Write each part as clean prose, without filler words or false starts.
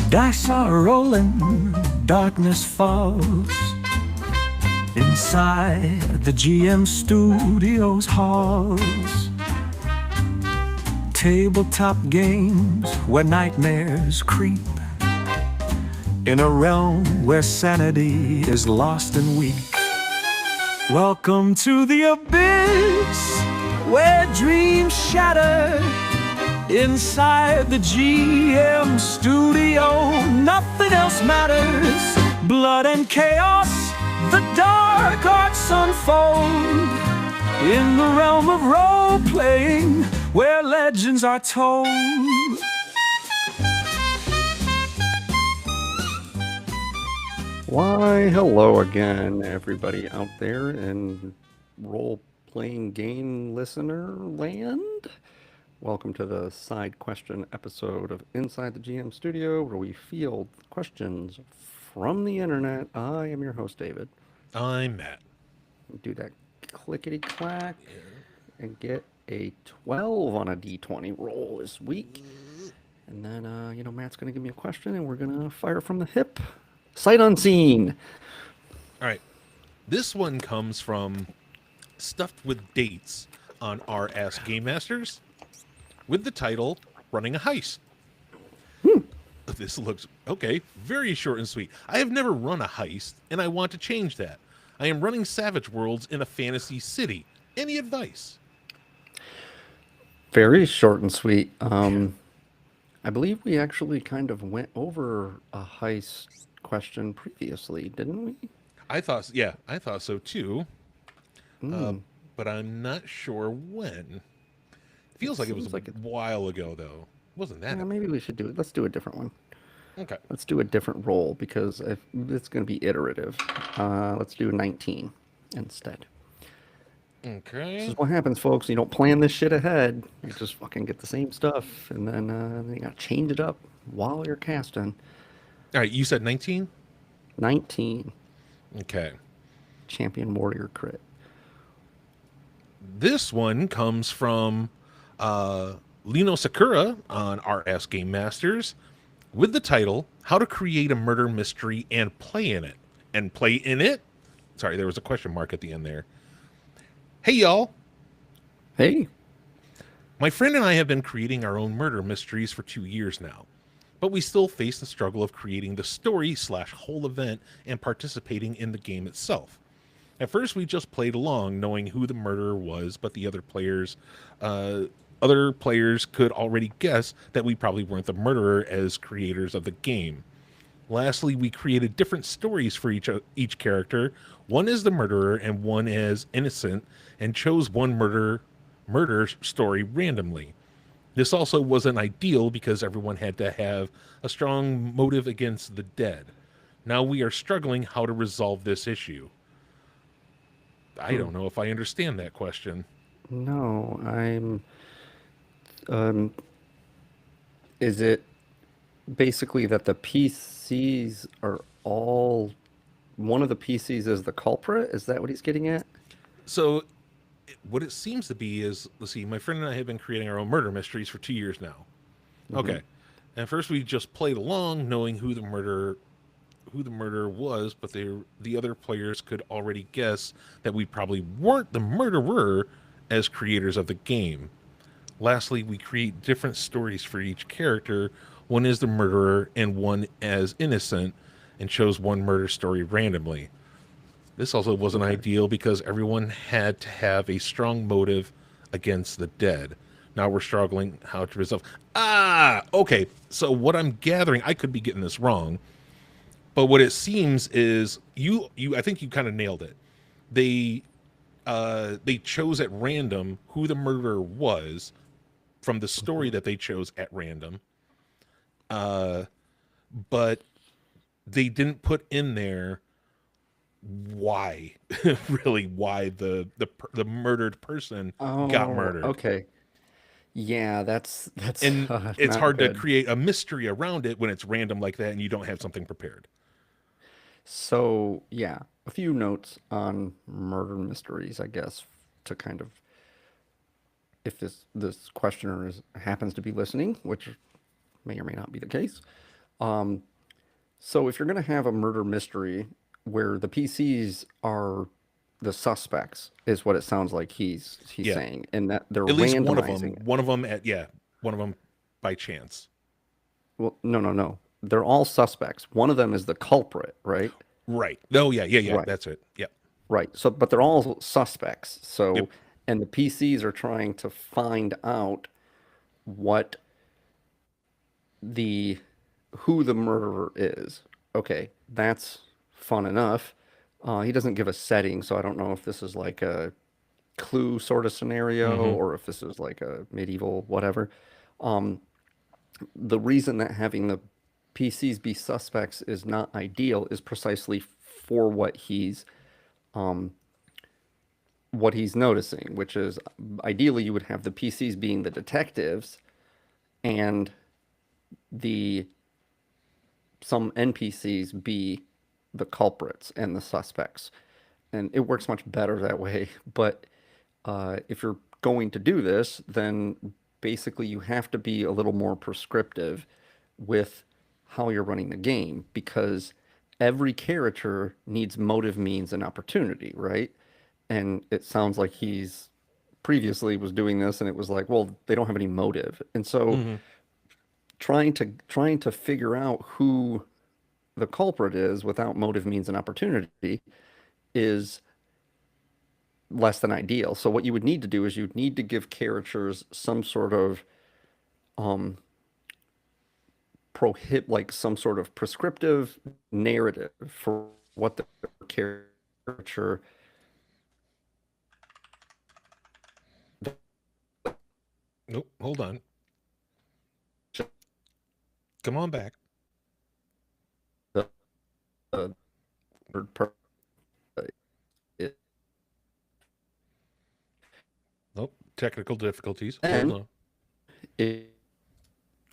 Dice are rolling, darkness falls. Inside the GM Studios halls. Tabletop games where nightmares creep. In a realm where sanity is lost and weak. Welcome to the abyss where dreams shatter. Inside the GM studio, nothing else matters. Blood and chaos, the dark arts unfold. In the realm of role-playing, where legends are told. Why, hello again, everybody out there in role-playing game listener land. Welcome to the side question episode of Inside the GM Studio, where we field questions from the internet. I am your host, David. I'm Matt. Do that clickety-clack and get a 12 on a D20 roll this week. And then, Matt's going to give me a question, and we're going to fire from the hip. Sight unseen. All right. This one comes from Stuffed with Dates on RS Game Masters with the title Running a Heist. This looks okay. Very short and sweet. I have never run a heist, and I want to change that. I am running Savage Worlds in a fantasy city. Any advice? Very short and sweet. I believe we actually kind of went over a heist question previously, didn't we? I thought so too. But I'm not sure when. Feels like it was a while ago, though. Wasn't that? Yeah, maybe we should do it. Let's do a different one. Okay. Let's do a different roll because if it's going to be iterative. Let's do 19 instead. Okay. This is what happens, folks. You don't plan this shit ahead. You just fucking get the same stuff, and then you got to change it up while you're casting. All right. You said 19? 19. Okay. Champion Warrior crit. This one comes from Lino Sakura on RS Game Masters with the title How to Create a Murder Mystery and Play in It. And play in it? Sorry, there was a question mark at the end there. Hey, y'all. Hey. My friend and I have been creating our own murder mysteries for 2 years now, but we still face the struggle of creating the story/whole event and participating in the game itself. At first, we just played along, knowing who the murderer was, but the other players could already guess that we probably weren't the murderer as creators of the game. Lastly, we created different stories for each character. One is the murderer and one is innocent, and chose one murder story randomly. This also wasn't ideal because everyone had to have a strong motive against the dead. Now we are struggling how to resolve this issue. I don't know if I understand that question. No, is it basically that the PCs are all, one of the PCs is the culprit? Is that what he's getting at? So what it seems to be is, let's see, my friend and I have been creating our own murder mysteries for 2 years now. Okay. And first we just played along knowing who the murderer was, but the other players could already guess that we probably weren't the murderer as creators of the game. Lastly, we create different stories for each character. One is the murderer and one as innocent, and chose one murder story randomly. This also wasn't ideal because everyone had to have a strong motive against the dead. Now we're struggling how to resolve. Okay. So what I'm gathering, I could be getting this wrong, but what it seems is I think you kind of nailed it. They chose at random who the murderer was from the story that they chose at random. But they didn't put in there why the murdered person got murdered. Okay. Yeah, that's and it's hard good. to create a mystery around it when it's random like that and you don't have something prepared. So, yeah, a few notes on murder mysteries, I guess, to kind of, if this questioner happens to be listening, which may or may not be the case. So if you're going to have a murder mystery where the PCs are the suspects, is what it sounds like he's Yeah. saying, and that they're At least one of them. randomizing it. One of them one of them by chance. Well, no. They're all suspects. One of them is the culprit, right? Right. Oh yeah. Right. That's it. Yep. Right. So, but they're all suspects. So, Yep. and the PCs are trying to find out what the who the murderer is. Okay, that's fun enough. He doesn't give a setting, so I don't know if this is like a Clue sort of scenario or if this is like a medieval whatever. The reason that having the PCs be suspects is not ideal is precisely for what he's noticing, which is ideally you would have the PCs being the detectives and some NPCs be the culprits and the suspects. And it works much better that way. But if you're going to do this, then basically you have to be a little more prescriptive with how you're running the game, because every character needs motive, means, and opportunity, right? And it sounds like he's previously was doing this, and it was like, well, they don't have any motive, and so trying to figure out who the culprit is without motive, means, and opportunity is less than ideal. So what you would need to do is you'd need to give characters some sort of like some sort of prescriptive narrative for what the character. Nope. Hold on. Come on back. The third part. Nope. Technical difficulties. And Hold on. It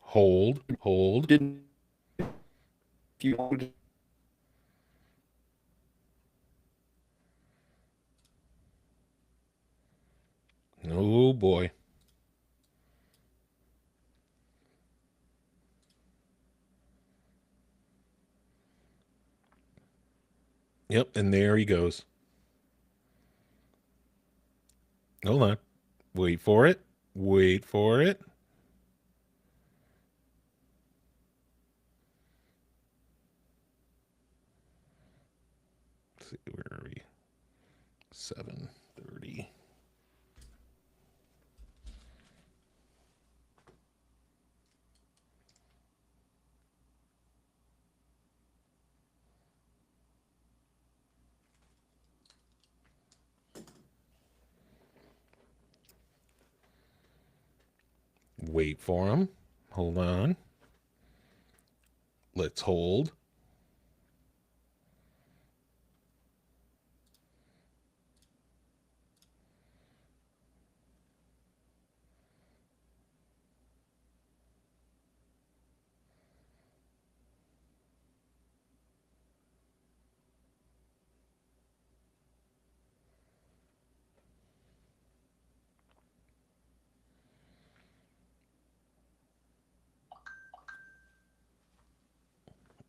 Hold. didn't. If you wanted. Oh boy. Yep, and there he goes. Hold on. Wait for it. Wait for it. Let's see, where are we? 7:30. Wait for him. Hold on. Let's hold.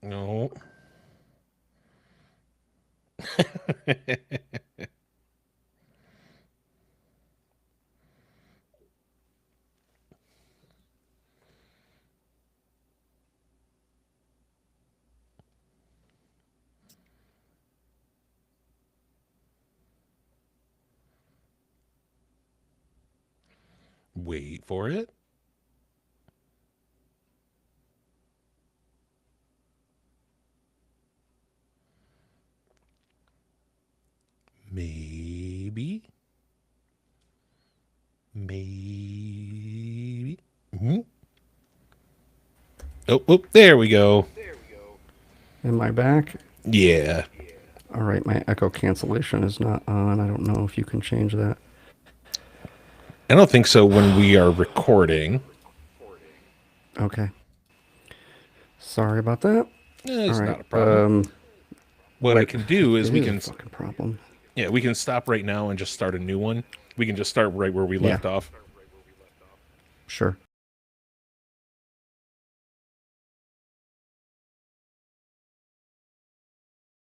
No. Wait for it. Maybe. Maybe. Oh, there we go. Am I back? Yeah. All right, my echo cancellation is not on. I don't know if you can change that. I don't think so when we are recording. Okay. Sorry about that. It's All not right. a problem. What I can do is It we is a can fucking problem. we can stop right now and just start a new one. We can just start right where we left off. Sure.